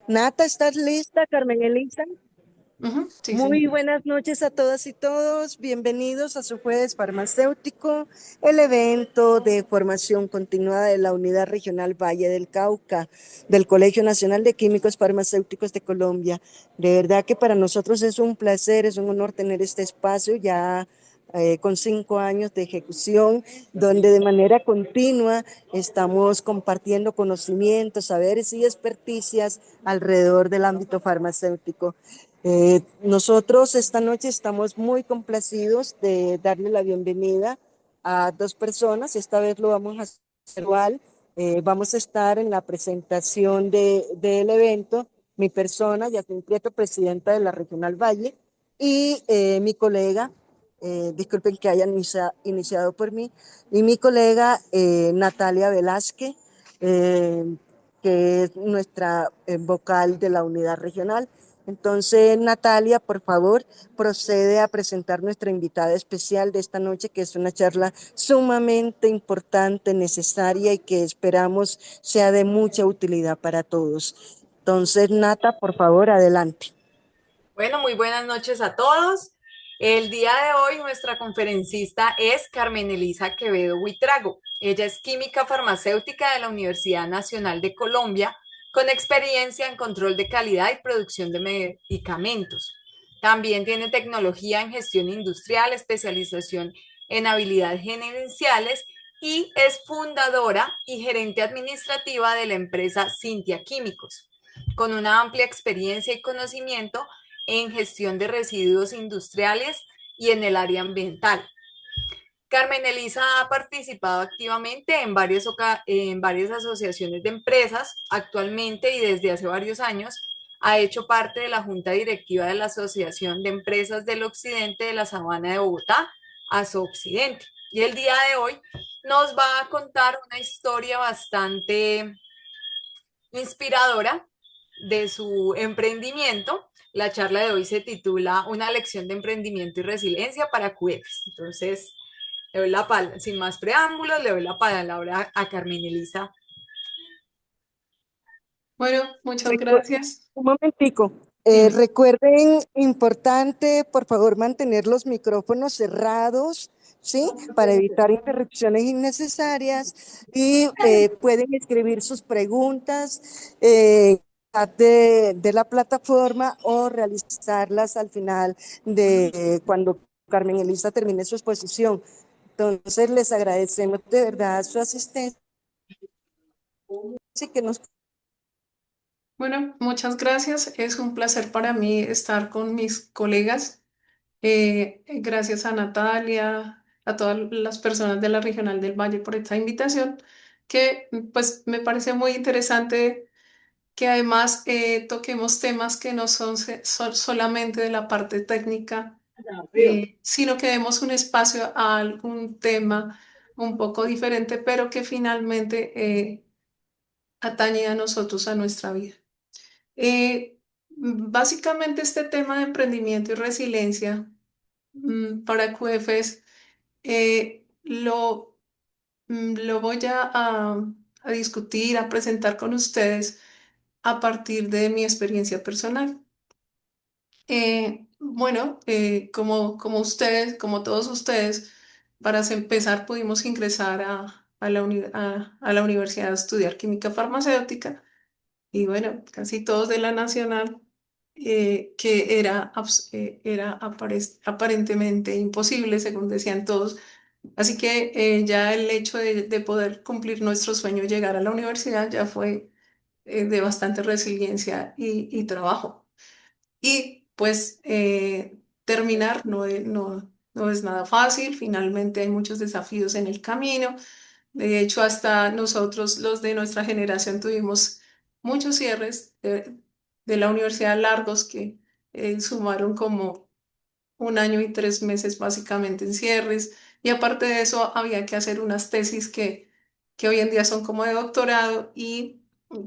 Nata, ¿estás lista, Carmen Elisa? Ujú, sí, Muy señora. buenas noches a todas y todos. Bienvenidos a su Jueves Farmacéutico, el evento de formación continuada de la Unidad Regional Valle del Cauca, del Colegio Nacional de Químicos Farmacéuticos de Colombia. De verdad que para nosotros es un placer, es un honor tener este espacio ya con 5 años de ejecución, donde de manera continua estamos compartiendo conocimientos, saberes y experticias alrededor del ámbito farmacéutico. Nosotros esta noche estamos muy complacidos de darle la bienvenida a dos personas. Esta vez lo vamos a hacer igual. Vamos a estar en la presentación del evento. Mi persona, Yasmin Prieto, presidenta de la Regional Valle, y mi colega, disculpen que hayan iniciado por mí, y mi colega Natalia Velázquez, eh, que es nuestra vocal de la unidad regional. Entonces, Natalia, por favor, procede a presentar nuestra invitada especial de esta noche, que es una charla sumamente importante, necesaria y que esperamos sea de mucha utilidad para todos. Entonces, Nata, por favor, adelante. Bueno, muy buenas noches a todos. El día de hoy nuestra conferencista es Carmen Elisa Quevedo Huitrago. Ella es química farmacéutica de la Universidad Nacional de Colombia con experiencia en control de calidad y producción de medicamentos. También tiene tecnología en gestión industrial, especialización en habilidades gerenciales y es fundadora y gerente administrativa de la empresa Cintia Químicos, con una amplia experiencia y conocimiento en gestión de residuos industriales y en el área ambiental. Carmen Elisa ha participado activamente en varias asociaciones de empresas. Actualmente y desde hace varios años ha hecho parte de la junta directiva de la Asociación de Empresas del Occidente de la Sabana de Bogotá, ASOoccidente. Y el día de hoy nos va a contar una historia bastante inspiradora de su emprendimiento. La charla de hoy se titula Una lección de emprendimiento y resiliencia para QFs. Entonces, le doy la palabra, sin más preámbulos, le doy la palabra a Carmen Elisa. Bueno, Muchas gracias. un momentico. Dime. Recuerden, importante, por favor, mantener los micrófonos cerrados, ¿sí? Para evitar interrupciones innecesarias y pueden escribir sus preguntas de la plataforma o realizarlas al final de cuando Carmen Elisa termine su exposición. Entonces, les agradecemos de verdad su asistencia y que nos... Bueno, muchas gracias. Es un placer para mí estar con mis colegas. Gracias a Natalia, a todas las personas de la Regional del Valle por esta invitación, que pues me parece muy interesante que además toquemos temas que no son solamente de la parte técnica, sino que demos un espacio a algún tema un poco diferente, pero que finalmente atañe a nosotros, a nuestra vida. Básicamente este tema de emprendimiento y resiliencia para QFs lo voy a discutir, a presentar con ustedes a partir de mi experiencia personal. Como ustedes, como todos ustedes, para empezar pudimos ingresar a la universidad a estudiar química farmacéutica y bueno, casi todos de la Nacional, que era aparentemente imposible, según decían todos. Así que ya el hecho de poder cumplir nuestro sueño, llegar a la universidad, ya fue de bastante resiliencia y trabajo. Y pues terminar no es nada fácil, finalmente hay muchos desafíos en el camino. De hecho, hasta nosotros, los de nuestra generación, tuvimos muchos cierres de la universidad largos que sumaron como 1 año y 3 meses básicamente en cierres. Y aparte de eso, había que hacer unas tesis que hoy en día son como de doctorado y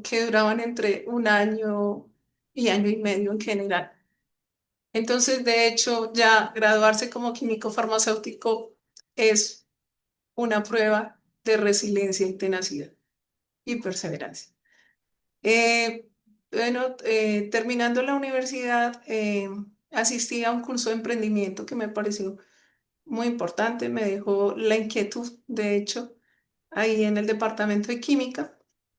que duraban entre 1 año y 1 año y medio en general. Entonces, de hecho, ya graduarse como químico farmacéutico es una prueba de resiliencia y tenacidad y perseverancia. Eh, bueno, terminando la universidad, asistí a un curso de emprendimiento que me pareció muy importante, me dejó la inquietud, de hecho, ahí en el departamento de química.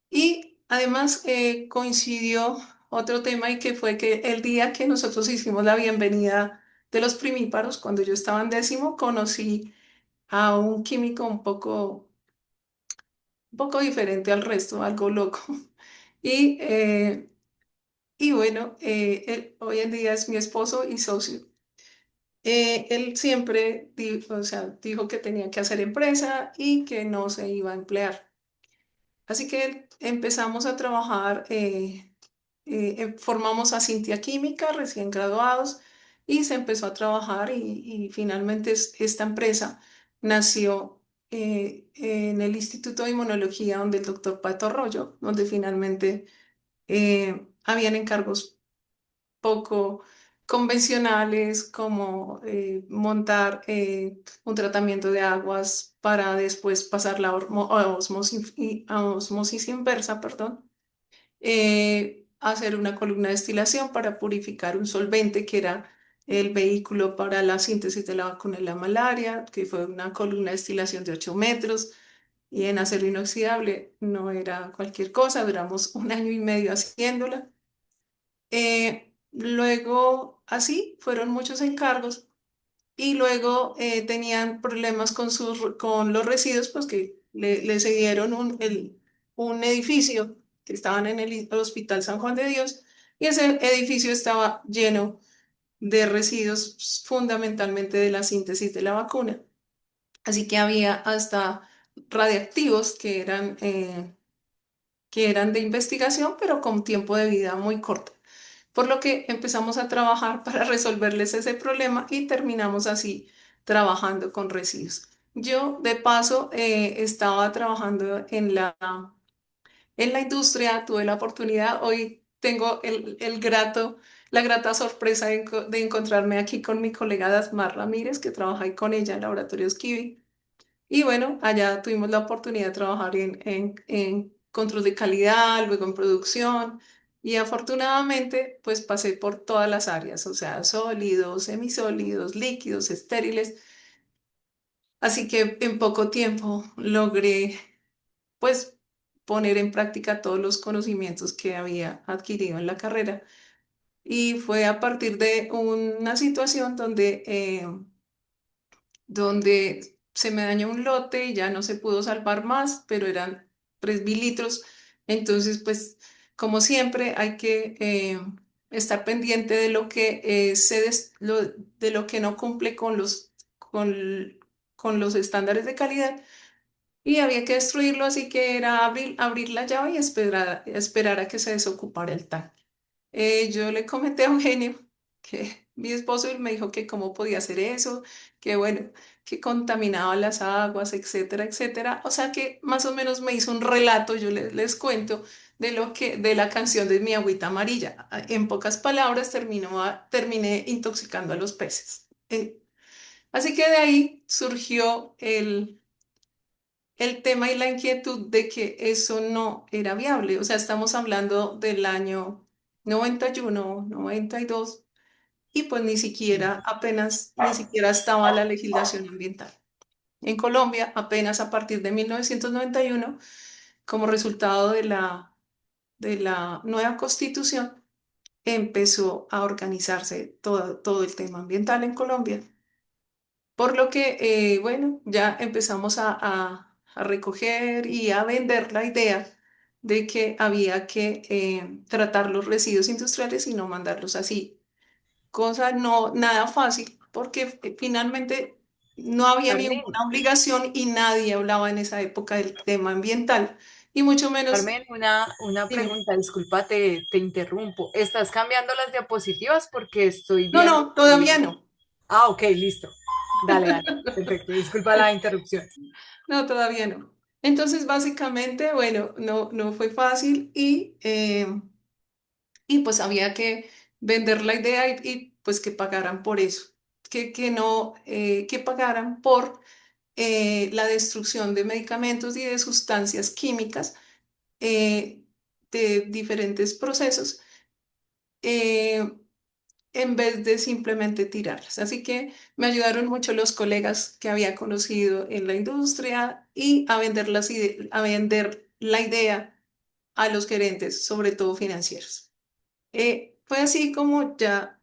Y además coincidió otro tema y que fue que el día que nosotros hicimos la bienvenida de los primíparos, cuando yo estaba en décimo, conocí a un químico un poco diferente al resto, algo loco. Y, eh, y bueno, él hoy en día es mi esposo y socio. Él siempre dijo, o sea, dijo que tenía que hacer empresa y que no se iba a emplear. Así que empezamos a trabajar, formamos a Cintia Química, recién graduados, y se empezó a trabajar y finalmente esta empresa nació en el Instituto de Inmunología donde el doctor Pato Arroyo, donde finalmente habían encargos poco convencionales como montar un tratamiento de aguas para después pasar la a osmosis, a osmosis inversa, perdón, hacer una columna de destilación para purificar un solvente que era el vehículo para la síntesis de la vacuna de la malaria, que fue una columna de destilación de 8 metros. Y en acero inoxidable no era cualquier cosa, duramos un año y medio haciéndola. Luego, así, fueron muchos encargos y luego tenían problemas con los residuos, pues que le cedieron un edificio que estaban en el Hospital San Juan de Dios y ese edificio estaba lleno de residuos, pues, fundamentalmente de la síntesis de la vacuna. Así que había hasta radiactivos que eran de investigación, pero con tiempo de vida muy corto. Por lo que empezamos a trabajar para resolverles ese problema y terminamos así trabajando con residuos. Yo, de paso, estaba trabajando en la industria, tuve la oportunidad, hoy tengo la grata sorpresa de encontrarme aquí con mi colega Dasmar Ramírez, que trabaja ahí con ella en Laboratorios Kiwi. Y bueno, allá tuvimos la oportunidad de trabajar en control de calidad, luego en producción. Y afortunadamente, pues pasé por todas las áreas, o sea, sólidos, semisólidos, líquidos, estériles. Así que en poco tiempo logré, pues, poner en práctica todos los conocimientos que había adquirido en la carrera. Y fue a partir de una situación donde se me dañó un lote y ya no se pudo salvar más, pero eran 3.000 litros. Entonces, pues, como siempre, hay que estar pendiente de lo que de lo que no cumple con los estándares de calidad. Y había que destruirlo, así que era abrir la llave y esperar a que se desocupara el tanque. Yo le comenté a Eugenio que mi esposo y me dijo que cómo podía hacer eso, que bueno, que contaminaba las aguas, etcétera, etcétera. O sea que más o menos me hizo un relato, yo les cuento, de la canción de Mi Agüita Amarilla. En pocas palabras, terminé intoxicando a los peces. Así que de ahí surgió el tema y la inquietud de que eso no era viable. O sea, estamos hablando del año 91, 92, y pues ni siquiera estaba la legislación ambiental. En Colombia, apenas a partir de 1991, como resultado de la nueva constitución, empezó a organizarse todo el tema ambiental en Colombia. Por lo que, bueno, ya empezamos a recoger y a vender la idea de que había que tratar los residuos industriales y no mandarlos así. Cosa no nada fácil, porque finalmente no había Carmen, ninguna obligación y nadie hablaba en esa época del tema ambiental, y mucho menos, Carmen, una dime, pregunta, disculpa, te interrumpo. ¿Estás cambiando las diapositivas? Porque estoy no, viendo no, todavía no. Ah, ok, listo. Dale, dale. Perfecto. Disculpa la interrupción. No, todavía no. Entonces, básicamente, bueno, no fue fácil y pues había que vender la idea pues que pagaran por eso, que no, que pagaran por la destrucción de medicamentos y de sustancias químicas, eh, de diferentes procesos eh, en vez de simplemente tirarlas. Así que me ayudaron mucho los colegas que había conocido en la industria y a vender, a vender la idea a los gerentes, sobre todo financieros. Fue así como ya,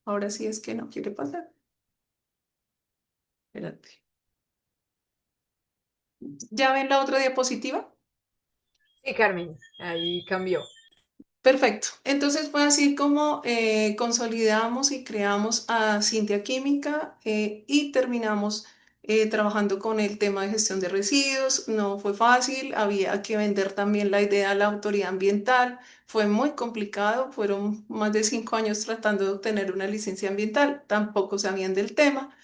ahora sí es que no quiere pasar. Espérate. ¿Ya ven la otra diapositiva? Sí, Carmen, ahí cambió. Perfecto. Entonces fue así como consolidamos y creamos a Cintia Química y terminamos trabajando con el tema de gestión de residuos. No fue fácil, había que vender también la idea a la autoridad ambiental. Fue muy complicado, fueron más de 5 años tratando de obtener una licencia ambiental. Tampoco sabían del tema,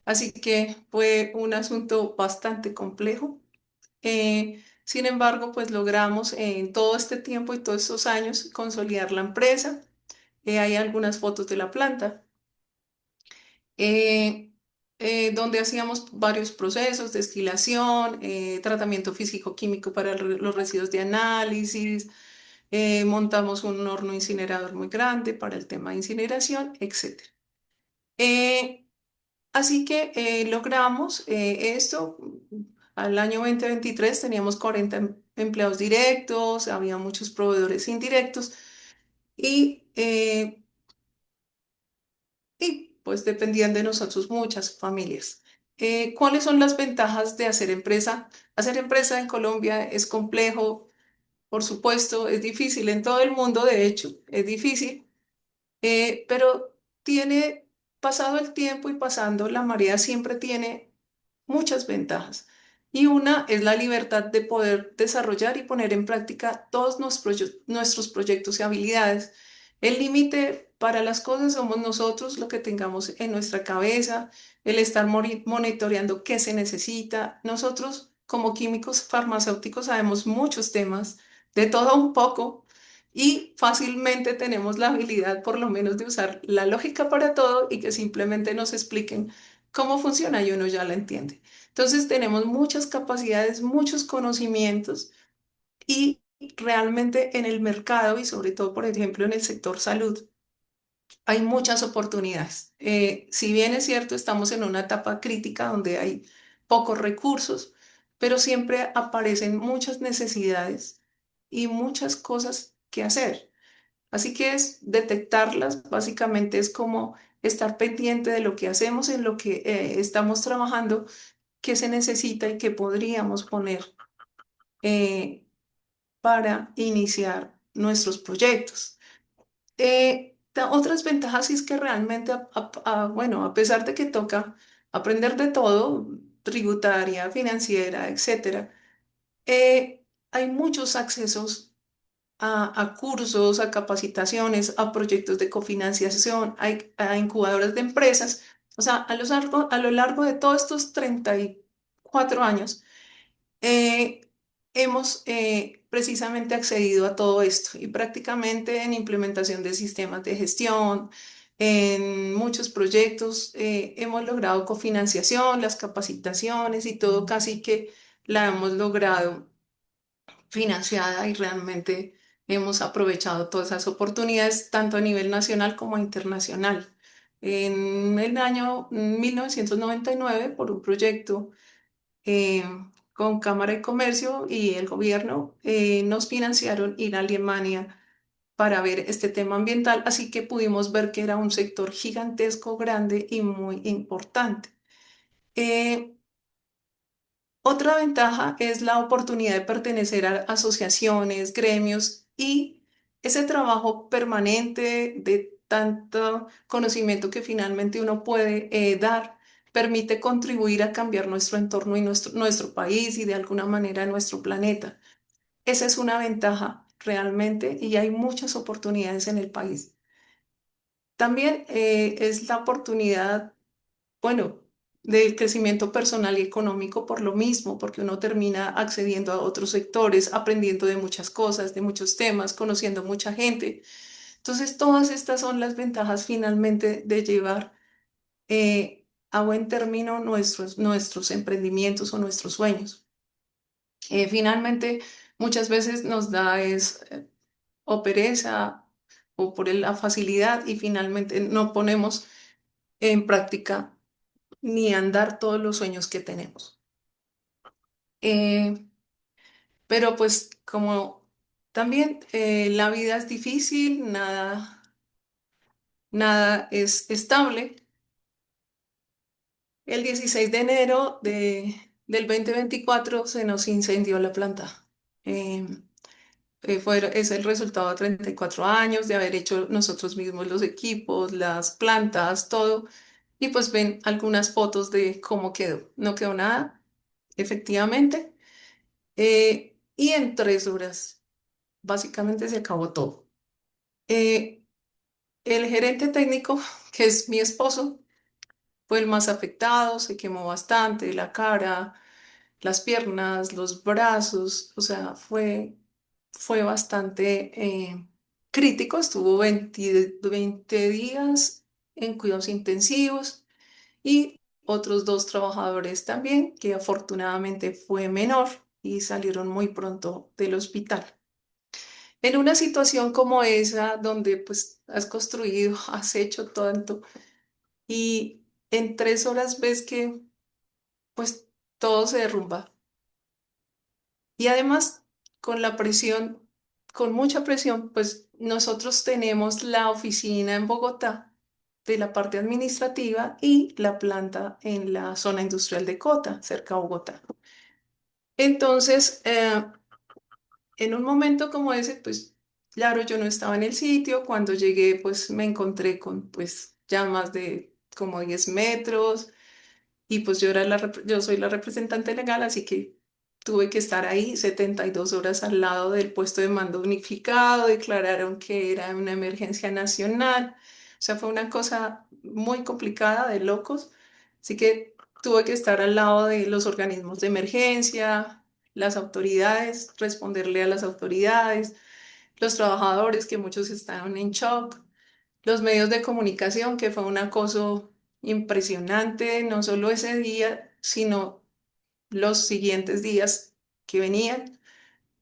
así que fue un asunto bastante complejo. Sin embargo, pues logramos en todo este tiempo y todos estos años consolidar la empresa. Hay algunas fotos de la planta, eh, donde hacíamos varios procesos, destilación, tratamiento físico-químico para los residuos de análisis, montamos un horno incinerador muy grande para el tema de incineración, etc. Eh, Así que logramos esto. Al año 2023 teníamos 40 empleados directos, había muchos proveedores indirectos y, pues dependían de nosotros muchas familias. ¿Cuáles son las ventajas de hacer empresa? Hacer empresa en Colombia es complejo, por supuesto, es difícil en todo el mundo, de hecho, es difícil, pero tiene, pasado el tiempo y pasando la marea, siempre tiene muchas ventajas. Y una es la libertad de poder desarrollar y poner en práctica todos nuestros proyectos y habilidades. El límite para las cosas somos nosotros, lo que tengamos en nuestra cabeza, el estar monitoreando qué se necesita. Nosotros, como químicos farmacéuticos, sabemos muchos temas, de todo un poco, y fácilmente tenemos la habilidad, por lo menos, de usar la lógica para todo y que simplemente nos expliquen cómo funciona y uno ya la entiende. Entonces tenemos muchas capacidades, muchos conocimientos y realmente en el mercado y sobre todo, por ejemplo, en el sector salud, hay muchas oportunidades. Si bien es cierto, estamos en una etapa crítica donde hay pocos recursos, pero siempre aparecen muchas necesidades y muchas cosas que hacer. Así que es detectarlas, básicamente es como estar pendiente de lo que hacemos, en lo que estamos trabajando, qué se necesita y qué podríamos poner eh, para iniciar nuestros proyectos. Otras ventajas es que realmente, bueno, a pesar de que toca aprender de todo, tributaria, financiera, etcétera, hay muchos accesos a cursos, a capacitaciones, a proyectos de cofinanciación, a incubadoras de empresas. O sea, a lo largo de todos estos 34 años, eh, hemos precisamente accedido a todo esto y prácticamente en implementación de sistemas de gestión, en muchos proyectos, hemos logrado cofinanciación, las capacitaciones y todo casi que la hemos logrado financiada y realmente hemos aprovechado todas esas oportunidades tanto a nivel nacional como internacional. En el año 1999, por un proyecto eh, con Cámara de Comercio y el gobierno, nos financiaron ir a Alemania para ver este tema ambiental, así que pudimos ver que era un sector gigantesco, grande y muy importante. Eh, Otra ventaja es la oportunidad de pertenecer a asociaciones, gremios y ese trabajo permanente de tanto conocimiento que finalmente uno puede dar, permite contribuir a cambiar nuestro entorno y nuestro país y de alguna manera nuestro planeta. Esa es una ventaja realmente y hay muchas oportunidades en el país. También es la oportunidad, bueno, del crecimiento personal y económico por lo mismo, porque uno termina accediendo a otros sectores, aprendiendo de muchas cosas, de muchos temas, conociendo mucha gente. Entonces, todas estas son las ventajas finalmente de llevar a buen término nuestros emprendimientos o nuestros sueños. Finalmente, muchas veces nos da es o pereza o por la facilidad y finalmente no ponemos en práctica ni andar todos los sueños que tenemos. Eh, pero pues como también la vida es difícil, nada es estable. El 16 de enero del 2024 se nos incendió la planta. Eh, es el resultado de 34 años de haber hecho nosotros mismos los equipos, las plantas, todo. Y pues ven algunas fotos de cómo quedó. No quedó nada, efectivamente. Y en 3 horas, básicamente se acabó todo. Eh, el gerente técnico, que es mi esposo, fue el más afectado, se quemó bastante la cara, las piernas, los brazos, o sea, fue bastante crítico, estuvo 20 días en cuidados intensivos y otros 2 trabajadores también, que afortunadamente fue menor y salieron muy pronto del hospital. En una situación como esa, donde pues has construido, has hecho tanto y en 3 horas ves que pues todo se derrumba. Y además, con la presión, con mucha presión, pues nosotros tenemos la oficina en Bogotá de la parte administrativa y la planta en la zona industrial de Cota, cerca de Bogotá. Entonces, en un momento como ese, pues claro, yo no estaba en el sitio. Cuando llegué, pues me encontré con pues ya más de como 10 metros. Y pues yo soy la representante legal, así que tuve que estar ahí 72 horas al lado del puesto de mando unificado. Declararon que era una emergencia nacional. O sea, fue una cosa muy complicada, de locos. Así que tuve que estar al lado de los organismos de emergencia, las autoridades, responderle a las autoridades, los trabajadores, que muchos estaban en shock, los medios de comunicación, que fue un acoso impresionante, no solo ese día, sino los siguientes días que venían.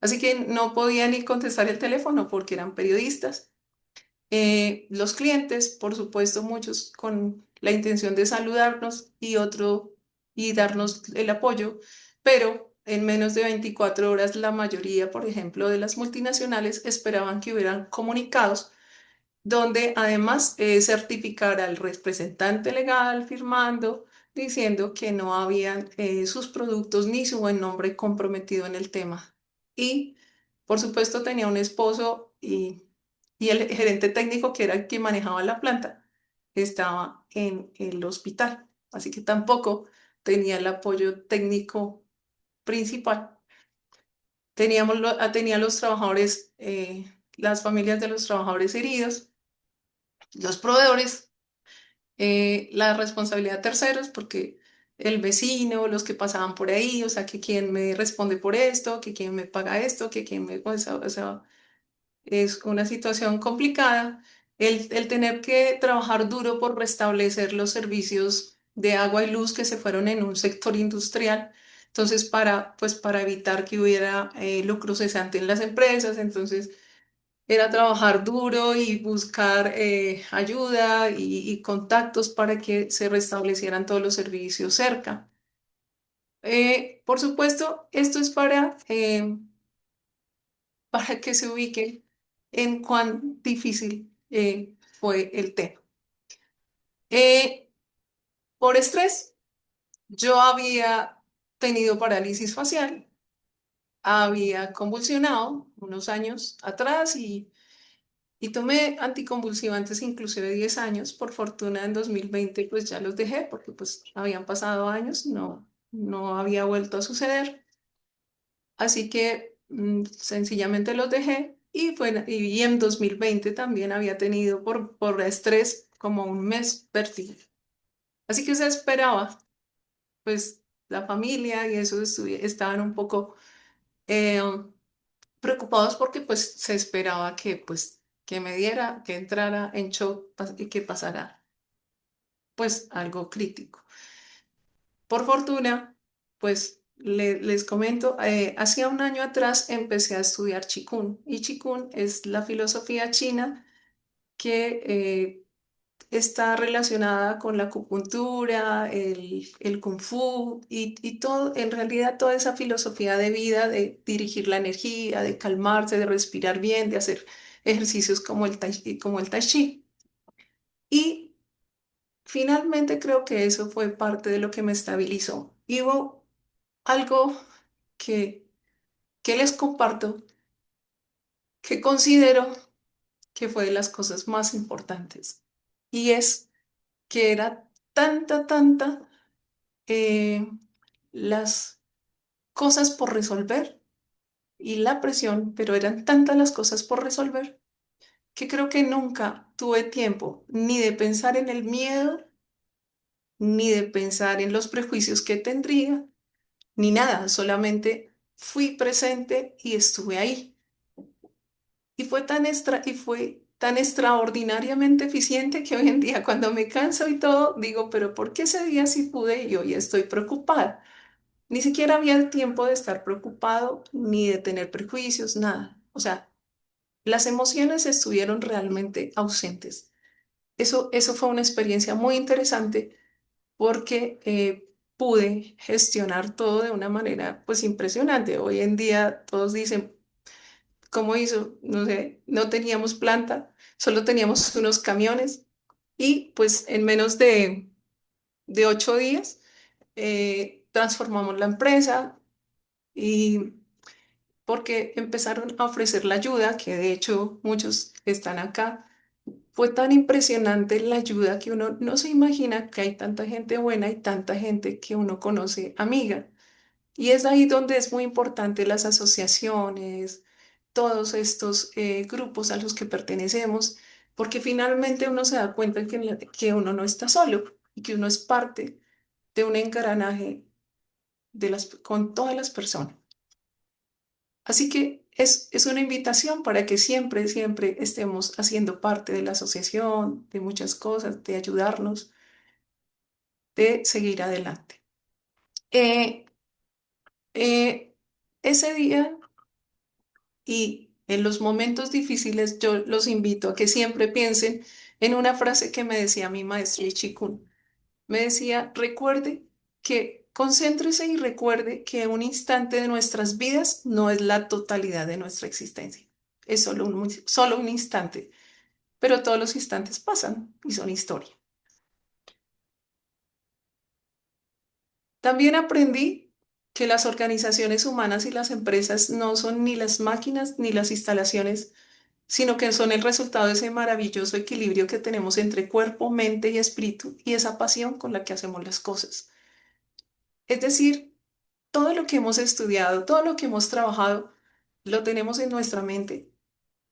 Así que no podía ni contestar el teléfono porque eran periodistas. Los clientes, por supuesto, muchos con la intención de saludarnos y darnos el apoyo, pero en menos de 24 horas la mayoría, por ejemplo, de las multinacionales esperaban que hubieran comunicados donde además certificara al representante legal firmando, diciendo que no habían sus productos ni su buen nombre comprometido en el tema. Y, por supuesto, tenía un esposo y el gerente técnico, que era el que manejaba la planta, estaba en el hospital. Así que tampoco tenía el apoyo técnico principal. Tenía los trabajadores, las familias de los trabajadores heridos, los proveedores, la responsabilidad de terceros, porque el vecino, los que pasaban por ahí, o sea, que quién me responde por esto, que quién me paga esto, que quién me, o sea, es una situación complicada. El tener que trabajar duro por restablecer los servicios de agua y luz que se fueron en un sector industrial. Entonces, pues, para evitar que hubiera lucro cesante en las empresas, entonces era trabajar duro y buscar ayuda y contactos para que se restablecieran todos los servicios cerca. Por supuesto, esto es para que se ubique en cuán difícil fue el tema. Eh, por estrés, yo había tenido parálisis facial, había convulsionado unos años atrás y tomé anticonvulsivantes inclusive 10 años. Por fortuna en 2020 pues ya los dejé porque pues habían pasado años, no había vuelto a suceder. Así que sencillamente los dejé y en 2020 también había tenido por estrés como un mes vértigo. Así que se esperaba, pues la familia y eso estaban un poco eh, preocupados porque pues se esperaba que pues que me diera, que entrara en shock y que pasara pues algo crítico. Por fortuna, pues les comento, hacía un año atrás empecé a estudiar Qigong y Qigong es la filosofía china que está relacionada con la acupuntura, el kung fu y todo, en realidad toda esa filosofía de vida, de dirigir la energía, de calmarse, de respirar bien, de hacer ejercicios como el tai chi. Y finalmente creo que eso fue parte de lo que me estabilizó. Y hubo algo que, que les comparto, que considero que fue de las cosas más importantes. Y es que era tanta eh, las cosas por resolver y la presión, pero eran tantas las cosas por resolver que creo que nunca tuve tiempo ni de pensar en el miedo, ni de pensar en los prejuicios que tendría, ni nada, solamente fui presente y estuve ahí. Y fue tan extraordinariamente eficiente que hoy en día cuando me canso y todo, digo, pero ¿por qué ese día sí pude y hoy estoy preocupada? Ni siquiera había tiempo de estar preocupado ni de tener prejuicios, nada. O sea, las emociones estuvieron realmente ausentes. Eso fue una experiencia muy interesante porque pude gestionar todo de una manera pues impresionante. Hoy en día todos dicen, ¿cómo hizo? No sé, no teníamos planta, solo teníamos unos camiones y pues en menos de 8 días transformamos la empresa y porque empezaron a ofrecer la ayuda, que de hecho muchos están acá. Fue tan impresionante la ayuda que uno no se imagina que hay tanta gente buena y tanta gente que uno conoce amiga. Y es ahí donde es muy importante las asociaciones, todos estos grupos a los que pertenecemos, porque finalmente uno se da cuenta que uno no está solo y que uno es parte de un engranaje con todas las personas. Así que es una invitación para que siempre estemos haciendo parte de la asociación, de muchas cosas, de ayudarnos, de seguir adelante. Eh, eh, ese día y en los momentos difíciles yo los invito a que siempre piensen en una frase que me decía mi maestro de Qigong. Me decía, recuerde concéntrese y recuerde que un instante de nuestras vidas no es la totalidad de nuestra existencia. Es solo un instante, pero todos los instantes pasan y son historia. También aprendí que las organizaciones humanas y las empresas no son ni las máquinas ni las instalaciones, sino que son el resultado de ese maravilloso equilibrio que tenemos entre cuerpo, mente y espíritu y esa pasión con la que hacemos las cosas. Es decir, todo lo que hemos estudiado, todo lo que hemos trabajado, lo tenemos en nuestra mente,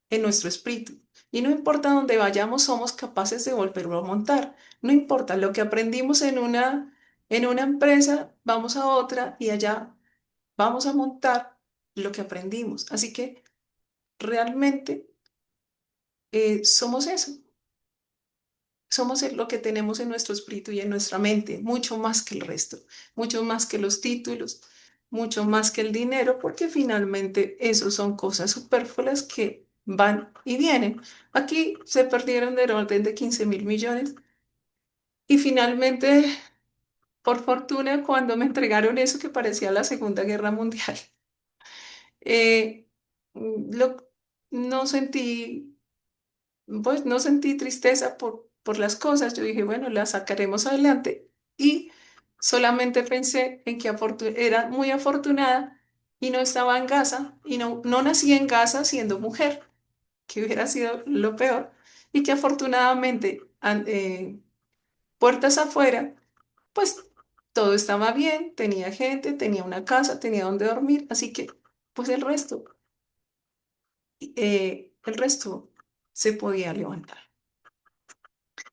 en nuestro espíritu. Y no importa dónde vayamos, somos capaces de volverlo a montar. No importa lo que aprendimos en una empresa, vamos a otra y allá vamos a montar lo que aprendimos. Así que realmente somos eso. Somos lo que tenemos en nuestro espíritu y en nuestra mente, mucho más que el resto, mucho más que los títulos, mucho más que el dinero, porque finalmente esos son cosas superfluas que van y vienen. Aquí se perdieron del orden de 15.000 millones y finalmente, por fortuna, cuando me entregaron eso que parecía la Segunda Guerra Mundial, eh, lo, no sentí pues no sentí tristeza por las cosas. Yo dije, bueno, las sacaremos adelante. Y solamente pensé en que era muy afortunada y no estaba en Gaza y no nací en Gaza siendo mujer, que hubiera sido lo peor. Y que afortunadamente, puertas afuera, pues todo estaba bien, tenía gente, tenía una casa, tenía donde dormir. Así que, pues el resto se podía levantar.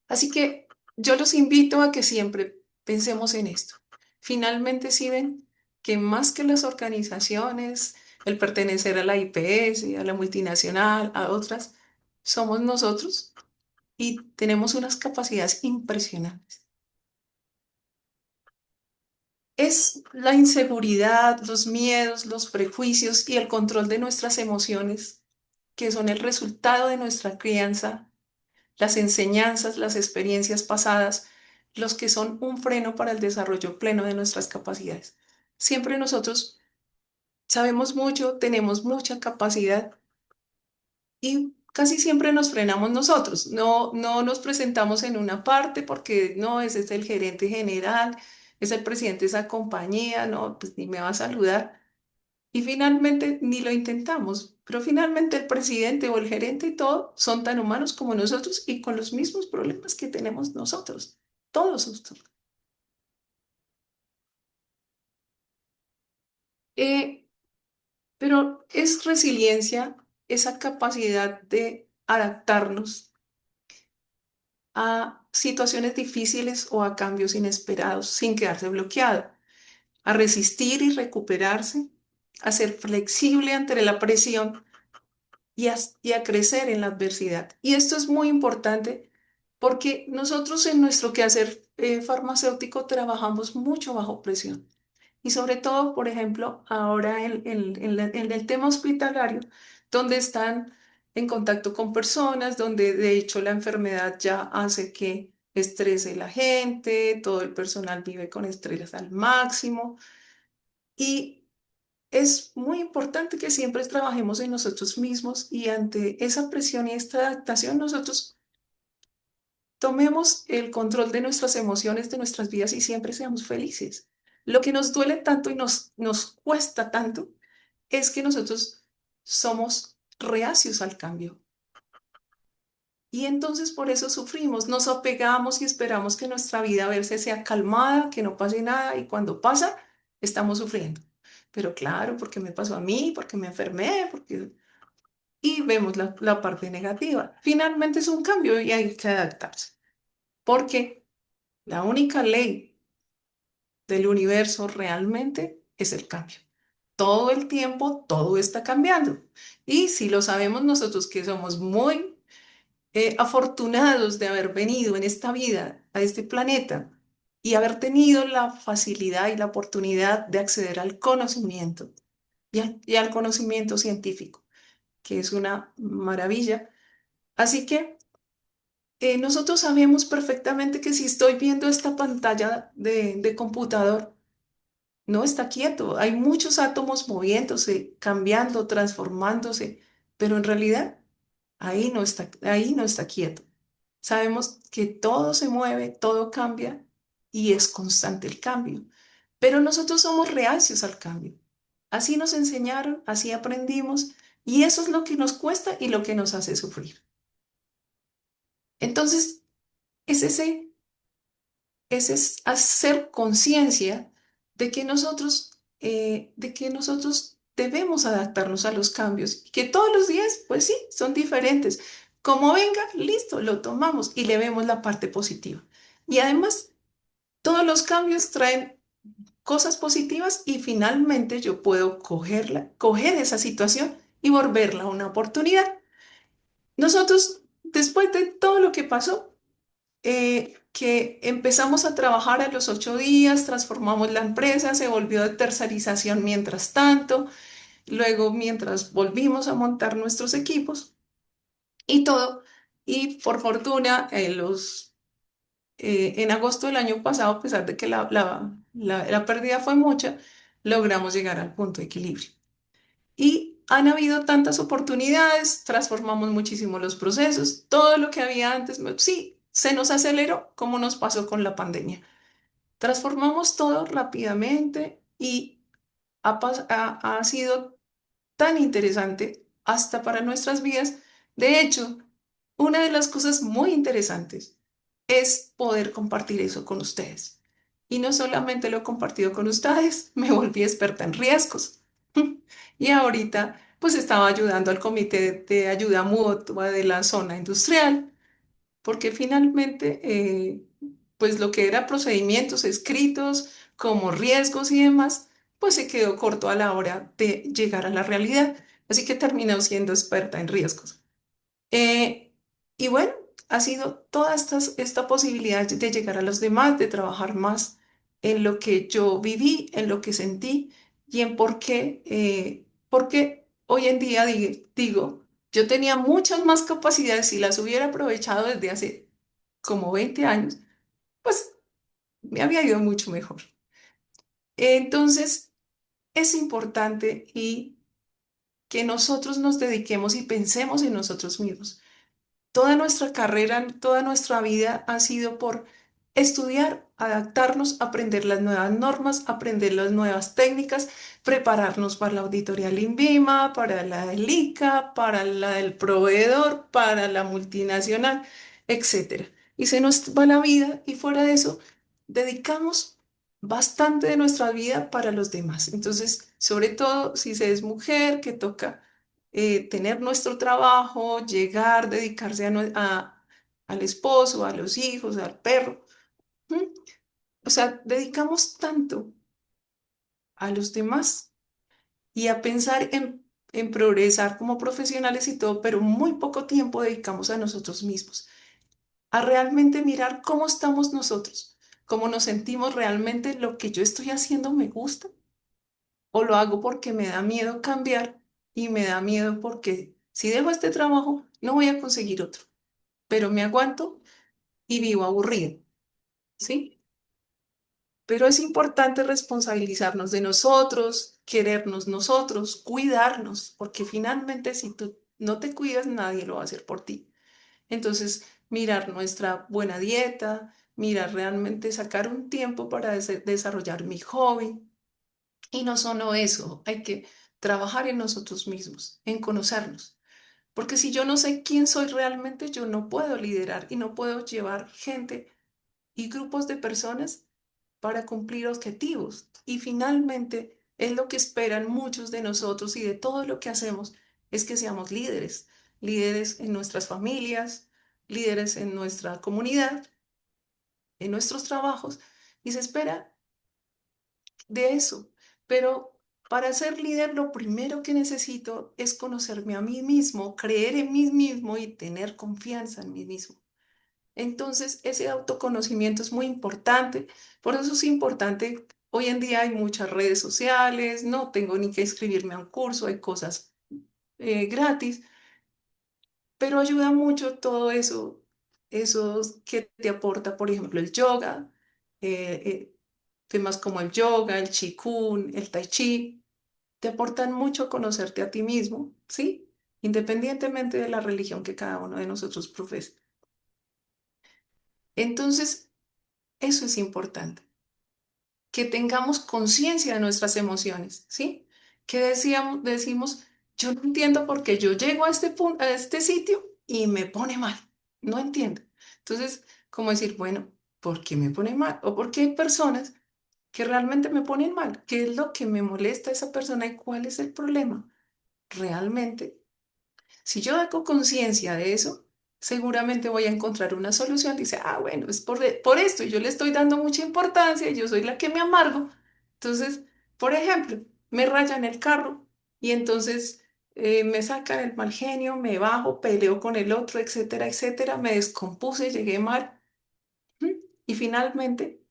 Así que yo los invito a que siempre pensemos en esto. Finalmente, si ven que más que las organizaciones, el pertenecer a la IPS, a la multinacional, a otras, somos nosotros y tenemos unas capacidades impresionantes. Es la inseguridad, los miedos, los prejuicios y el control de nuestras emociones, que son el resultado de nuestra crianza, las enseñanzas, las experiencias pasadas, los que son un freno para el desarrollo pleno de nuestras capacidades. Siempre nosotros sabemos mucho, tenemos mucha capacidad y casi siempre nos frenamos nosotros. No nos presentamos en una parte porque no, ese es el gerente general, es el presidente de esa compañía, no, pues ni me va a saludar. Y finalmente ni lo intentamos, pero finalmente el presidente o el gerente y todo son tan humanos como nosotros y con los mismos problemas que tenemos nosotros. Todos nosotros. Eh, pero es resiliencia, esa capacidad de adaptarnos a situaciones difíciles o a cambios inesperados sin quedarse bloqueado, a resistir y recuperarse, a ser flexible ante la presión y a crecer en la adversidad. Y esto es muy importante porque nosotros en nuestro quehacer farmacéutico trabajamos mucho bajo presión. Y sobre todo, por ejemplo, ahora en el tema hospitalario, donde están en contacto con personas, donde de hecho la enfermedad ya hace que estrese la gente, todo el personal vive con estrés al máximo. Y es muy importante que siempre trabajemos en nosotros mismos y ante esa presión y esta adaptación nosotros tomemos el control de nuestras emociones, de nuestras vidas y siempre seamos felices. Lo que nos duele tanto y nos cuesta tanto es que nosotros somos reacios al cambio. Y entonces por eso sufrimos, nos apegamos y esperamos que nuestra vida a verse sea calmada, que no pase nada y cuando pasa, estamos sufriendo. Pero claro, porque me pasó a mí, porque me enfermé, porque... Y vemos la parte negativa. Finalmente es un cambio y hay que adaptarse. Porque la única ley del universo realmente es el cambio. Todo el tiempo, todo está cambiando. Y si lo sabemos nosotros que somos muy afortunados de haber venido en esta vida a este planeta y haber tenido la facilidad y la oportunidad de acceder al conocimiento y al conocimiento científico, que es una maravilla. Así que nosotros sabemos perfectamente que si estoy viendo esta pantalla de computador, no está quieto. Hay muchos átomos moviéndose, cambiando, transformándose, pero en realidad ahí no está quieto. Sabemos que todo se mueve, todo cambia y es constante el cambio. Pero nosotros somos reacios al cambio. Así nos enseñaron, así aprendimos y eso es lo que nos cuesta y lo que nos hace sufrir. Entonces, es es hacer conciencia de que nosotros debemos adaptarnos a los cambios y que todos los días, pues sí, son diferentes. Como venga, listo, lo tomamos y le vemos la parte positiva. Y además, todos los cambios traen cosas positivas y finalmente yo puedo coger esa situación y volverla una oportunidad. Nosotros, después de todo lo que pasó, que empezamos a trabajar a los 8 días, transformamos la empresa, se volvió de tercerización mientras tanto, luego mientras volvimos a montar nuestros equipos y todo, y por fortuna, en agosto del año pasado, a pesar de que la pérdida fue mucha, logramos llegar al punto de equilibrio. Y han habido tantas oportunidades, transformamos muchísimo los procesos, todo lo que había antes, sí, se nos aceleró como nos pasó con la pandemia. Transformamos todo rápidamente y ha sido tan interesante hasta para nuestras vidas. De hecho, una de las cosas muy interesantes es poder compartir eso con ustedes. Y no solamente lo he compartido con ustedes, me volví experta en riesgos. Y ahorita pues estaba ayudando al comité de ayuda mutua de la zona industrial, porque finalmente pues lo que era procedimientos escritos como riesgos y demás, pues se quedó corto a la hora de llegar a la realidad. Así que terminé siendo experta en riesgos. Eh, y bueno, ha sido esta posibilidad de llegar a los demás, de trabajar más en lo que yo viví, en lo que sentí y en porque hoy en día digo, yo tenía muchas más capacidades si las hubiera aprovechado desde hace como 20 años, pues me había ido mucho mejor. Entonces, es importante y que nosotros nos dediquemos y pensemos en nosotros mismos. Toda nuestra carrera, toda nuestra vida ha sido por estudiar, adaptarnos, aprender las nuevas normas, aprender las nuevas técnicas, prepararnos para la auditoría INVIMA, para la del ICA, para la del proveedor, para la multinacional, etcétera. Y se nos va la vida y fuera de eso, dedicamos bastante de nuestra vida para los demás. Entonces, sobre todo si se es mujer, que toca tener nuestro trabajo, llegar, dedicarse al esposo, a los hijos, al perro. ¿Mm? O sea, dedicamos tanto a los demás y a pensar en progresar como profesionales y todo, pero muy poco tiempo dedicamos a nosotros mismos, a realmente mirar cómo estamos nosotros, cómo nos sentimos realmente, lo que yo estoy haciendo me gusta o lo hago porque me da miedo cambiar y me da miedo porque si dejo este trabajo no voy a conseguir otro, pero me aguanto y vivo aburrido, ¿sí? Pero es importante responsabilizarnos de nosotros, querernos nosotros, cuidarnos, porque finalmente si tú no te cuidas, nadie lo va a hacer por ti. Entonces, mirar nuestra buena dieta, mirar realmente sacar un tiempo para desarrollar mi hobby. Y no solo eso, hay que trabajar en nosotros mismos, en conocernos. Porque si yo no sé quién soy realmente, yo no puedo liderar y no puedo llevar gente y grupos de personas para cumplir objetivos. Y finalmente es lo que esperan muchos de nosotros y de todo lo que hacemos, es que seamos líderes, líderes en nuestras familias, líderes en nuestra comunidad, en nuestros trabajos, y se espera de eso. Pero para ser líder, lo primero que necesito es conocerme a mí mismo, creer en mí mismo y tener confianza en mí mismo. Entonces, ese autoconocimiento es muy importante. Por eso es importante, hoy en día hay muchas redes sociales, no tengo ni que inscribirme a un curso, hay cosas gratis, pero ayuda mucho todo eso, esos que te aporta, por ejemplo, el yoga, temas como el yoga, el qigong, el tai chi, te aportan mucho a conocerte a ti mismo, ¿sí? Independientemente de la religión que cada uno de nosotros profese. Entonces, eso es importante, que tengamos conciencia de nuestras emociones, ¿sí? Que decimos, yo no entiendo por qué yo llego a este punto, a este sitio y me pone mal, no entiendo. Entonces, como decir, bueno, ¿por qué me pone mal? O por qué hay personas que realmente me ponen mal. ¿Qué es lo que me molesta a esa persona y cuál es el problema? Realmente, si yo hago conciencia de eso, seguramente voy a encontrar una solución. Dice, ah, bueno, es por esto y yo le estoy dando mucha importancia y yo soy la que me amargo. Entonces, por ejemplo, me rayan el carro y entonces me sacan el mal genio, me bajo, peleo con el otro, etcétera, etcétera, me descompuse, llegué mal. ¿Mm? Y finalmente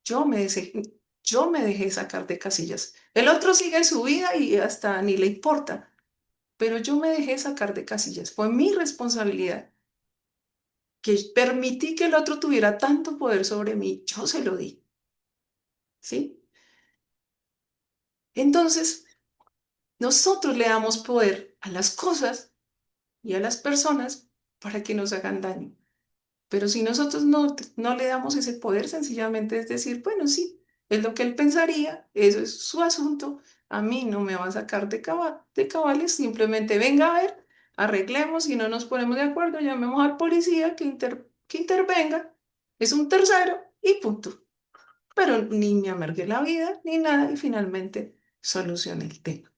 yo me dejé sacar de casillas. El otro sigue su vida y hasta ni le importa, pero yo me dejé sacar de casillas. Fue mi responsabilidad que permití que el otro tuviera tanto poder sobre mí. Yo se lo di, ¿sí? Entonces, nosotros le damos poder a las cosas y a las personas para que nos hagan daño. Pero si nosotros no le damos ese poder, sencillamente es decir, bueno, sí, es lo que él pensaría, eso es su asunto, a mí no me va a sacar de cabales, simplemente venga a ver, arreglemos, si no nos ponemos de acuerdo, llamemos al policía que intervenga, es un tercero y punto. Pero ni me amargué la vida ni nada y finalmente solucioné el tema.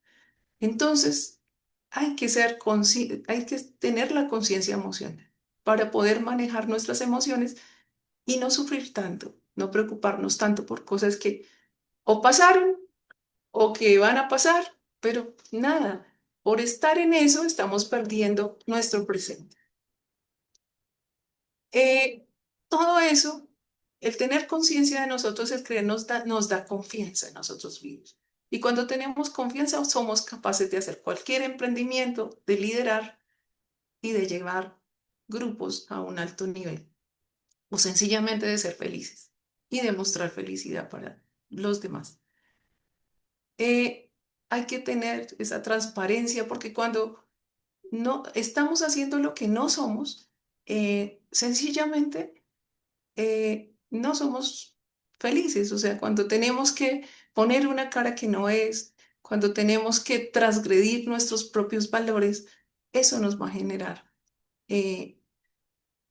Entonces, hay que tener la conciencia emocional para poder manejar nuestras emociones y no sufrir tanto, no preocuparnos tanto por cosas que o pasaron o que van a pasar, pero nada, por estar en eso estamos perdiendo nuestro presente. Eh, todo eso el tener conciencia de nosotros, el creer nos da confianza en nosotros mismos. Y cuando tenemos confianza, somos capaces de hacer cualquier emprendimiento, de liderar y de llevar grupos a un alto nivel, o sencillamente de ser felices y demostrar felicidad para los demás. Hay que tener esa transparencia porque cuando no estamos haciendo lo que no somos, sencillamente no somos felices. O sea, cuando tenemos que poner una cara que no es, cuando tenemos que transgredir nuestros propios valores, eso nos va a generar eh,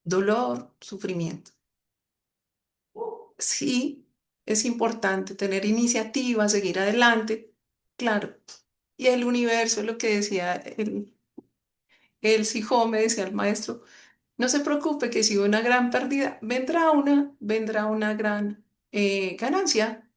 dolor, sufrimiento. Sí, es importante tener iniciativa, seguir adelante, claro. Y el universo, lo que decía el Sijó, me decía el maestro, no se preocupe que si hubo una gran pérdida, vendrá una gran ganancia.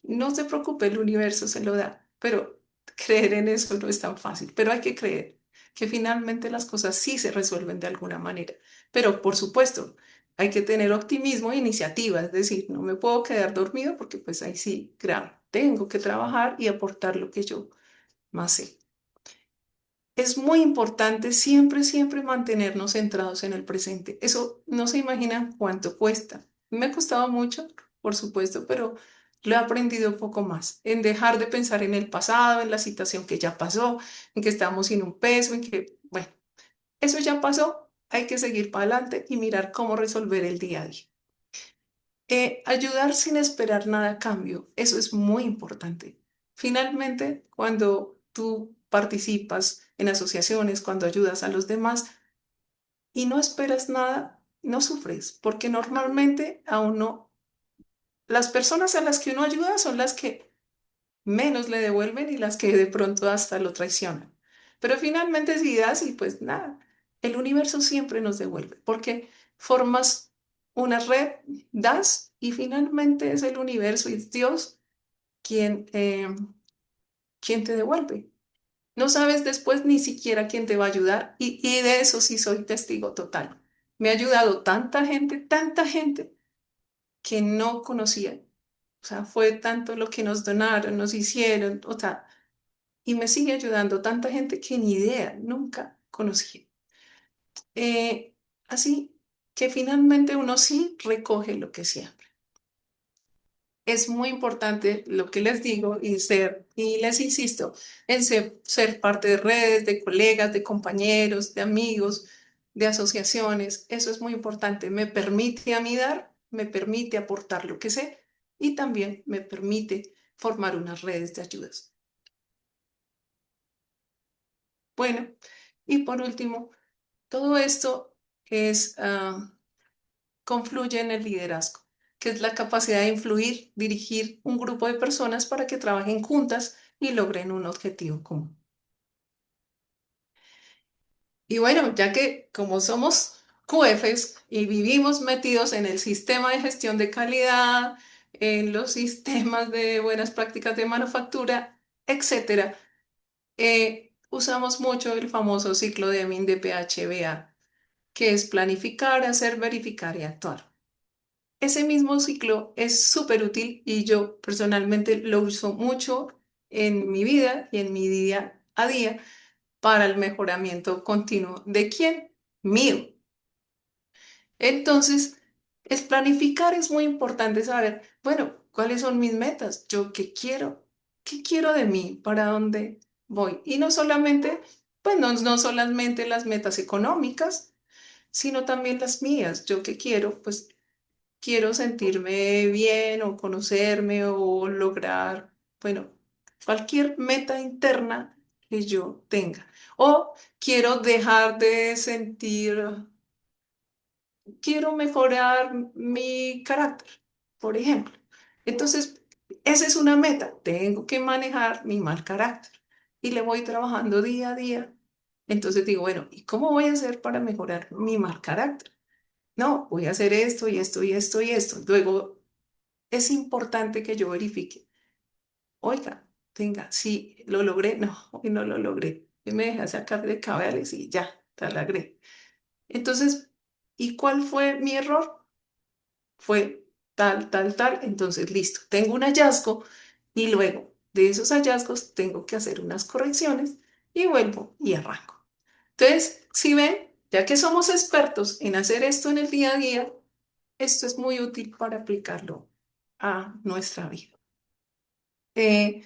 No se preocupe, el universo se lo da, pero creer en eso no es tan fácil, pero hay que creer que finalmente las cosas sí se resuelven de alguna manera. Pero por supuesto, hay que tener optimismo e iniciativa, es decir, no me puedo quedar dormido porque pues ahí sí, grave, tengo que trabajar y aportar lo que yo más sé. Es muy importante siempre, siempre mantenernos centrados en el presente. Eso no se imagina cuánto cuesta. Me ha costado mucho, por supuesto, pero lo he aprendido un poco más, en dejar de pensar en el pasado, en la situación que ya pasó, en que estamos sin un peso, en que, bueno, eso ya pasó, hay que seguir para adelante y mirar cómo resolver el día a día. Ayudar sin esperar nada a cambio, eso es muy importante. Finalmente, cuando tú participas en asociaciones, cuando ayudas a los demás y no esperas nada, no sufres, porque normalmente a uno, las personas a las que uno ayuda son las que menos le devuelven y las que de pronto hasta lo traicionan. Pero finalmente si das y pues nada, el universo siempre nos devuelve, porque formas una red, das y finalmente es el universo y es Dios quien te devuelve. No sabes después ni siquiera quién te va a ayudar y de eso sí soy testigo total. Me ha ayudado tanta gente que no conocía. O sea, fue tanto lo que nos donaron, nos hicieron, o sea, y me sigue ayudando tanta gente que ni idea, nunca conocí. Así que finalmente uno sí recoge lo que siembra. Es muy importante lo que les digo y les insisto, en ser parte de redes, de colegas, de compañeros, de amigos, de asociaciones. Eso es muy importante. Me permite a mí dar, me permite aportar lo que sé y también me permite formar unas redes de ayudas. Bueno, y por último, todo esto confluye en el liderazgo, que es la capacidad de influir, dirigir un grupo de personas para que trabajen juntas y logren un objetivo común. Y bueno, ya que como somos QFs y vivimos metidos en el sistema de gestión de calidad, en los sistemas de buenas prácticas de manufactura, etcétera, usamos mucho el famoso ciclo de Deming de PHBA, que es planificar, hacer, verificar y actuar. Ese mismo ciclo es súper útil y yo personalmente lo uso mucho en mi vida y en mi día a día para el mejoramiento continuo. ¿De quién? Mío. Entonces, es planificar, es muy importante saber, bueno, ¿cuáles son mis metas? ¿Yo qué quiero de mí? ¿Para dónde voy? Y no solamente, pues no solamente las metas económicas, sino también las mías. ¿Yo qué quiero? Pues quiero sentirme bien o conocerme o lograr, bueno, cualquier meta interna que yo tenga. O quiero dejar de quiero mejorar mi carácter, por ejemplo. Entonces, esa es una meta. Tengo que manejar mi mal carácter y le voy trabajando día a día. Entonces digo, bueno, ¿y cómo voy a hacer para mejorar mi mal carácter? No, voy a hacer esto y esto y esto y esto. Luego, es importante que yo verifique. Oiga, venga, sí, lo logré. No, hoy no lo logré. Y me dejé sacar de cabales y ya, te logré. Entonces, ¿y cuál fue mi error? Fue tal, tal, tal. Entonces, listo, tengo un hallazgo y luego de esos hallazgos tengo que hacer unas correcciones y vuelvo y arranco. Entonces, si ven, ya que somos expertos en hacer esto en el día a día, esto es muy útil para aplicarlo a nuestra vida. Eh,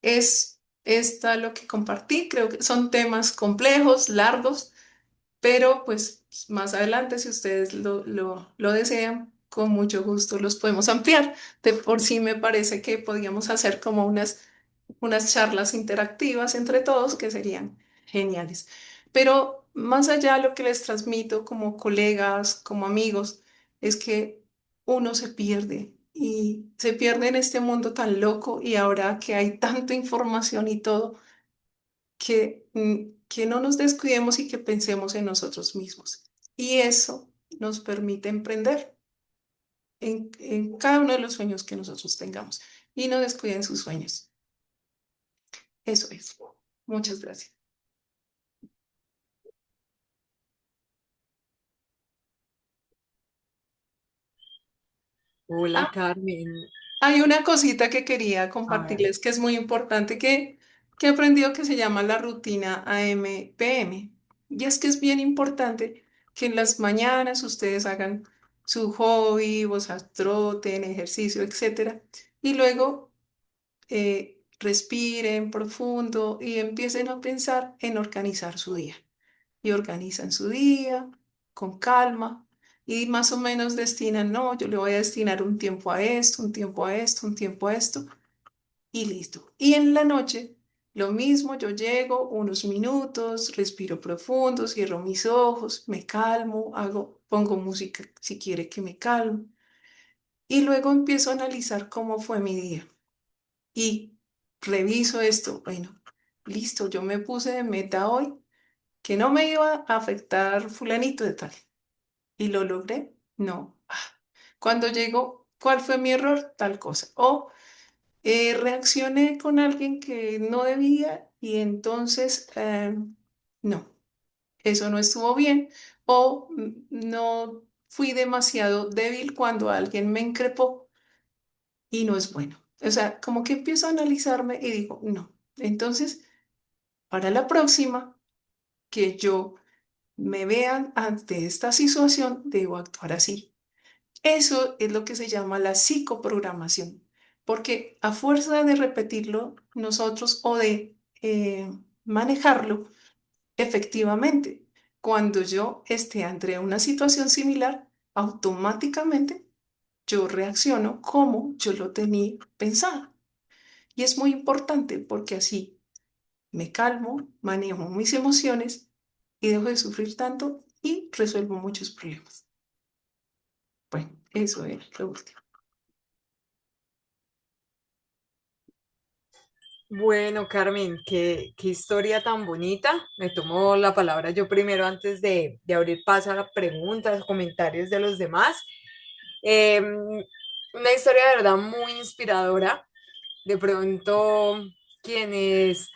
es esta lo que compartí. Creo que son temas complejos, largos, pero pues más adelante, si ustedes lo desean, con mucho gusto los podemos ampliar. De por sí me parece que podríamos hacer como unas charlas interactivas entre todos que serían geniales. Pero más allá, lo que les transmito como colegas, como amigos, es que uno se pierde y se pierde en este mundo tan loco y ahora que hay tanta información y todo, que no nos descuidemos y que pensemos en nosotros mismos. Y eso nos permite emprender en cada uno de los sueños que nosotros tengamos y no descuiden sus sueños. Eso es. Muchas gracias. Hola, Ah, Carmen. hay una cosita que quería A ver. compartirles que es muy importante que he aprendido que se llama la rutina AM-PM. Y es que es bien importante que en las mañanas ustedes hagan su hobby, o sea, troten, ejercicio, etcétera. Y luego respiren profundo y empiecen a pensar en organizar su día. Y organizan su día con calma y más o menos destinan, no, yo le voy a destinar un tiempo a esto, un tiempo a esto, un tiempo a esto y listo. Y en la noche, lo mismo, yo llego unos minutos, respiro profundo, cierro mis ojos, me calmo, pongo música si quiere que me calme y luego empiezo a analizar cómo fue mi día y reviso esto. Bueno, listo, yo me puse de meta hoy que no me iba a afectar fulanito de tal. ¿Y lo logré? No. Cuando llegó, ¿cuál fue mi error? Tal cosa. O reaccioné con alguien que no debía y entonces no, eso no estuvo bien. O no fui demasiado débil cuando alguien me increpó y no es bueno. O sea, como que empiezo a analizarme y digo, no. Entonces, para la próxima, que yo me vean ante esta situación, debo actuar así. Eso es lo que se llama la psicoprogramación, porque a fuerza de repetirlo nosotros o de manejarlo efectivamente, cuando yo esté ante una situación similar, automáticamente yo reacciono como yo lo tenía pensado. Y es muy importante porque así me calmo, manejo mis emociones y dejo de sufrir tanto y resuelvo muchos problemas. Bueno, eso es lo último. Bueno, Carmen, qué historia tan bonita. Me tomo la palabra yo primero antes de abrir paso a las preguntas, comentarios de los demás. Una historia de verdad muy inspiradora. De pronto, quienes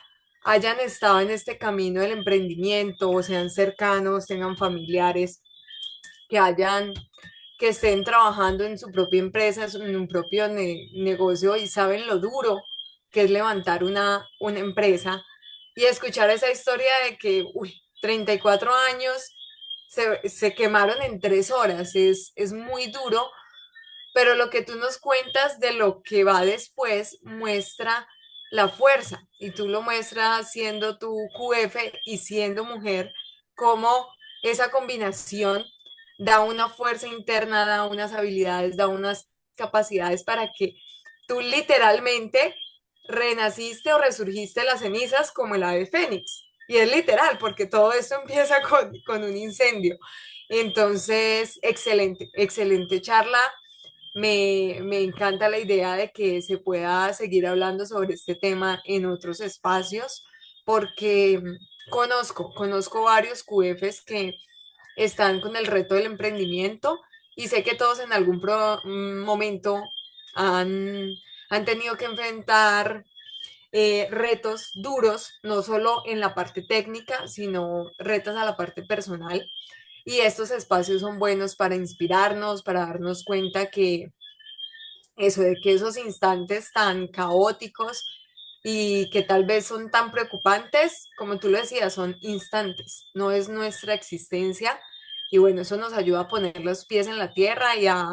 hayan estado en este camino del emprendimiento, o sean cercanos, tengan familiares que hayan, que estén trabajando en su propia empresa, en un propio negocio y saben lo duro que es levantar una empresa y escuchar esa historia de que, uy, 34 años se quemaron en 3 horas, es muy duro, pero lo que tú nos cuentas de lo que va después muestra la fuerza y tú lo muestras siendo tu QF y siendo mujer, cómo esa combinación da una fuerza interna, da unas habilidades, da unas capacidades para que tú literalmente renaciste o resurgiste de las cenizas como el ave fénix. Y es literal, porque todo esto empieza con un incendio. Entonces, excelente, excelente charla. Me encanta la idea de que se pueda seguir hablando sobre este tema en otros espacios, porque conozco varios QFs que están con el reto del emprendimiento y sé que todos en algún momento han, han tenido que enfrentar retos duros, no solo en la parte técnica, sino retos a la parte personal Y estos espacios son buenos para inspirarnos, para darnos cuenta que eso de que esos instantes tan caóticos y que tal vez son tan preocupantes, como tú lo decías, son instantes, no es nuestra existencia. Y bueno, eso nos ayuda a poner los pies en la tierra y a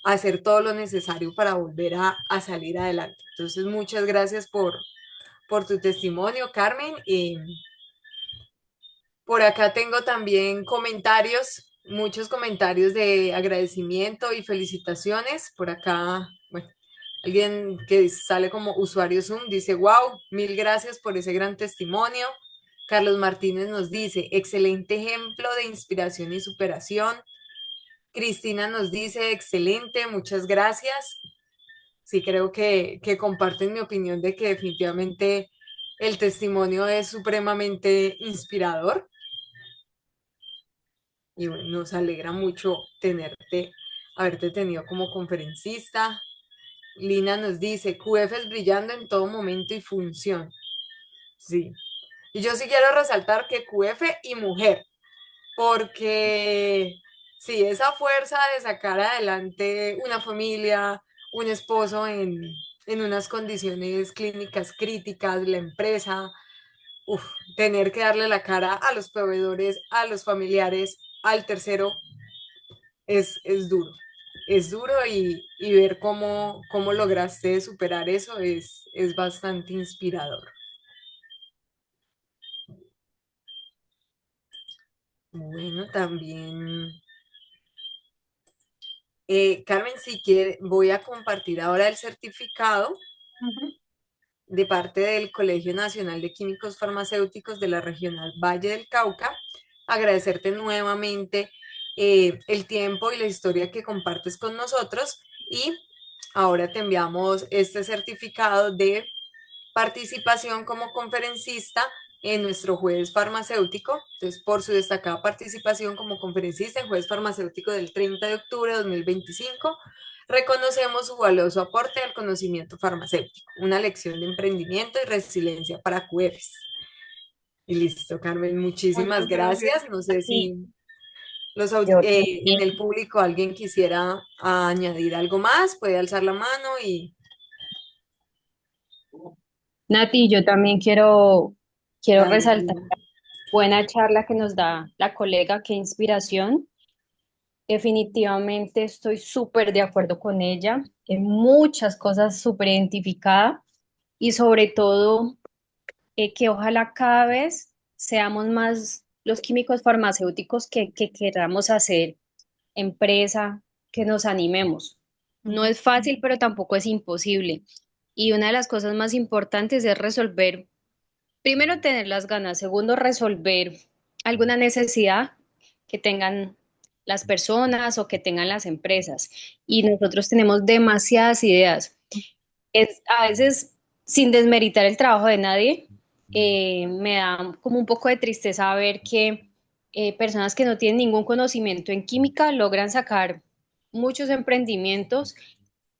hacer todo lo necesario para volver a salir adelante. Entonces, muchas gracias por tu testimonio, Carmen. Y por acá tengo también comentarios, muchos comentarios de agradecimiento y felicitaciones. Por acá, bueno, alguien que sale como usuario Zoom dice, wow, mil gracias por ese gran testimonio. Carlos Martínez nos dice, excelente ejemplo de inspiración y superación. Cristina nos dice, excelente, muchas gracias. Sí, creo que comparten mi opinión de que definitivamente el testimonio es supremamente inspirador. Y bueno, nos alegra mucho haberte tenido como conferencista. Lina nos dice, QF es brillando en todo momento y función. Sí. Y yo sí quiero resaltar que QF y mujer, porque sí, esa fuerza de sacar adelante una familia, un esposo en unas condiciones clínicas críticas, la empresa, uf, tener que darle la cara a los proveedores, a los familiares, al tercero, es duro. Es duro y ver cómo lograste superar eso es bastante inspirador. Bueno, también, Carmen, si quiere, voy a compartir ahora el certificado de parte del Colegio Nacional de Químicos Farmacéuticos de la Regional Valle del Cauca. Agradecerte nuevamente el tiempo y la historia que compartes con nosotros y ahora te enviamos este certificado de participación como conferencista en nuestro jueves farmacéutico. Entonces, por su destacada participación como conferencista en jueves farmacéutico del 30 de octubre de 2025, reconocemos su valioso aporte al conocimiento farmacéutico, una lección de emprendimiento y resiliencia para QFs. Y listo, Carmen, muchísimas Muchas gracias. gracias. No sé Sí, si yo en también. el público alguien quisiera añadir algo más, puede alzar la mano y Nati, yo también quiero dale, resaltar Lina. la buena charla que nos da la colega, qué inspiración. Definitivamente estoy súper de acuerdo con ella, en muchas cosas súper identificada y sobre todo que ojalá cada vez seamos más los químicos farmacéuticos que queramos hacer empresa, que nos animemos. No es fácil, pero tampoco es imposible. Y una de las cosas más importantes es resolver, primero tener las ganas, segundo resolver alguna necesidad que tengan las personas o que tengan las empresas. Y nosotros tenemos demasiadas ideas. Es a veces, sin desmeritar el trabajo de nadie, me da como un poco de tristeza ver que personas que no tienen ningún conocimiento en química logran sacar muchos emprendimientos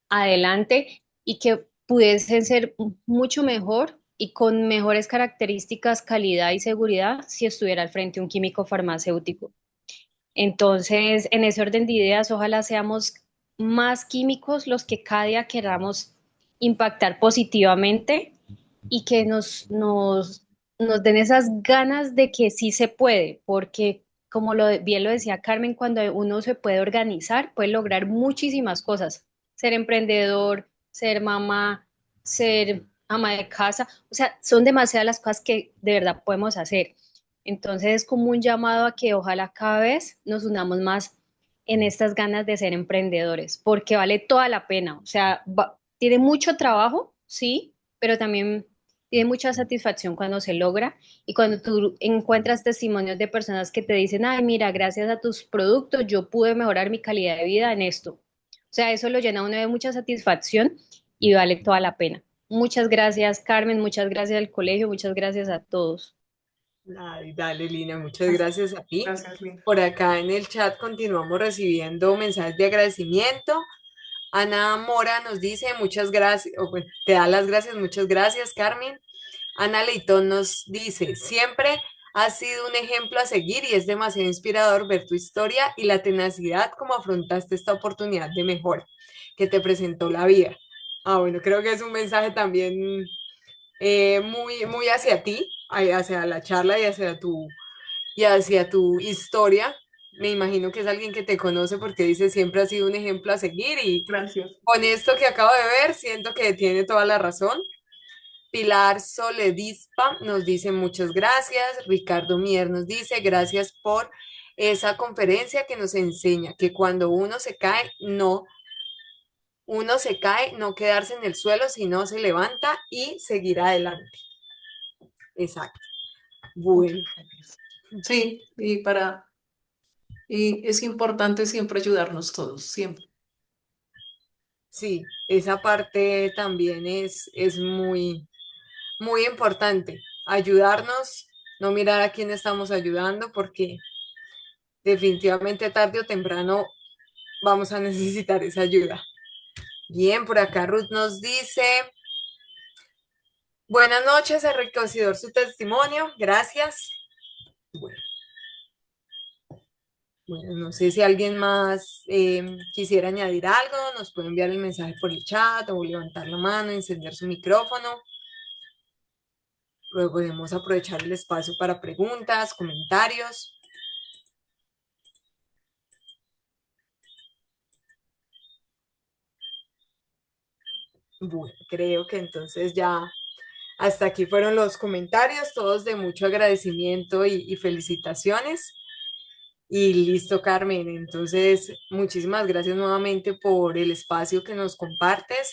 adelante y que pudiesen ser mucho mejor y con mejores características, calidad y seguridad si estuviera al frente un químico farmacéutico. Entonces, en ese orden de ideas, ojalá seamos más químicos los que cada día queramos impactar positivamente y que nos den esas ganas de que sí se puede, porque como bien lo decía Carmen, cuando uno se puede organizar, puede lograr muchísimas cosas. Ser emprendedor, ser mamá, ser ama de casa, o sea, son demasiadas las cosas que de verdad podemos hacer. Entonces es como un llamado a que ojalá cada vez nos unamos más en estas ganas de ser emprendedores, porque vale toda la pena. O sea, tiene mucho trabajo, sí, pero también tiene mucha satisfacción cuando se logra y cuando tú encuentras testimonios de personas que te dicen, ay, mira, gracias a tus productos yo pude mejorar mi calidad de vida en esto. O sea, eso lo llena a uno de mucha satisfacción y vale toda la pena. Muchas gracias, Carmen, muchas gracias al colegio, muchas gracias a todos. Ay, dale, Lina, muchas gracias a ti. Gracias, Lina. Por acá en el chat continuamos recibiendo mensajes de agradecimiento. Ana Mora nos dice muchas gracias, o bueno, te da las gracias, muchas gracias, Carmen. Ana Leitón nos dice, siempre Has sido un ejemplo a seguir y es demasiado inspirador ver tu historia y la tenacidad como afrontaste esta oportunidad de mejora que te presentó la vida. Bueno, creo que es un mensaje también muy hacia ti, hacia la charla y hacia tu historia. Me imagino que es alguien que te conoce porque dice siempre ha sido un ejemplo a seguir y Gracias. con esto que acabo de ver siento que tiene toda la razón. Pilar Soledispa nos dice muchas gracias. Ricardo Mier nos dice gracias por esa conferencia que nos enseña que cuando uno se cae, no quedarse en el suelo, sino se levanta y seguir adelante. Exacto. Bueno, Muchas gracias. Sí, y es importante siempre ayudarnos todos, siempre. sí, esa parte también es muy importante. Ayudarnos, no mirar a quién estamos ayudando, porque definitivamente tarde o temprano vamos a necesitar esa ayuda. Bien, por acá Ruth nos dice, buenas noches, enriquecedor su testimonio, gracias. Bueno, bueno, no sé si alguien más quisiera añadir algo, nos puede enviar el mensaje por el chat o levantar la mano, encender su micrófono. Luego podemos aprovechar el espacio para preguntas, comentarios. Bueno, creo que entonces ya hasta aquí fueron los comentarios, todos de mucho agradecimiento y felicitaciones. Y listo, Carmen. Entonces, muchísimas gracias nuevamente por el espacio que nos compartes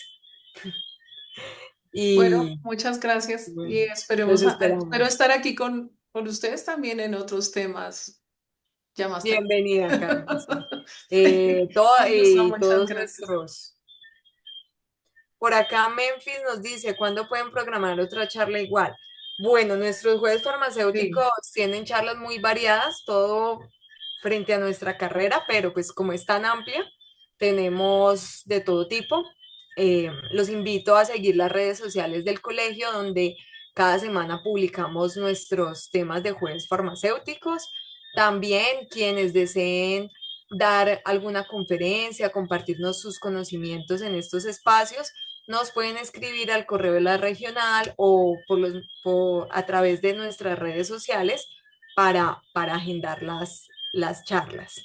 Bueno, y muchas gracias y bueno, los espero esperamos. estar aquí con ustedes también en otros temas ya más tarde. Bienvenida, Carmen. Sí. Sí, listo, Y muchas todos gracias. nuestros. Por acá Memphis nos dice, ¿cuándo pueden programar otra charla igual? Bueno, nuestros jueves Sí, farmacéuticos tienen charlas muy variadas, todo frente a nuestra carrera, pero pues como es tan amplia, tenemos de todo tipo. Los invito a seguir las redes sociales del colegio, donde cada semana publicamos nuestros temas de jueves farmacéuticos. También quienes deseen dar alguna conferencia, compartirnos sus conocimientos en estos espacios, nos pueden escribir al correo de la regional o a través de nuestras redes sociales para agendar las charlas.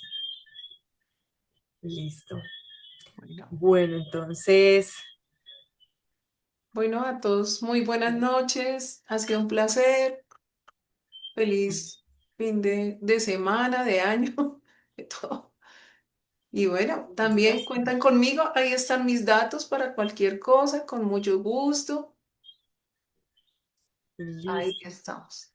Listo. bueno. Bueno, entonces, Bueno, a todos muy buenas noches. Ha sido un placer. Feliz fin de semana, de año, de todo. Y bueno, también cuentan conmigo. Ahí están mis datos para cualquier cosa, con mucho gusto. Ahí listo. estamos.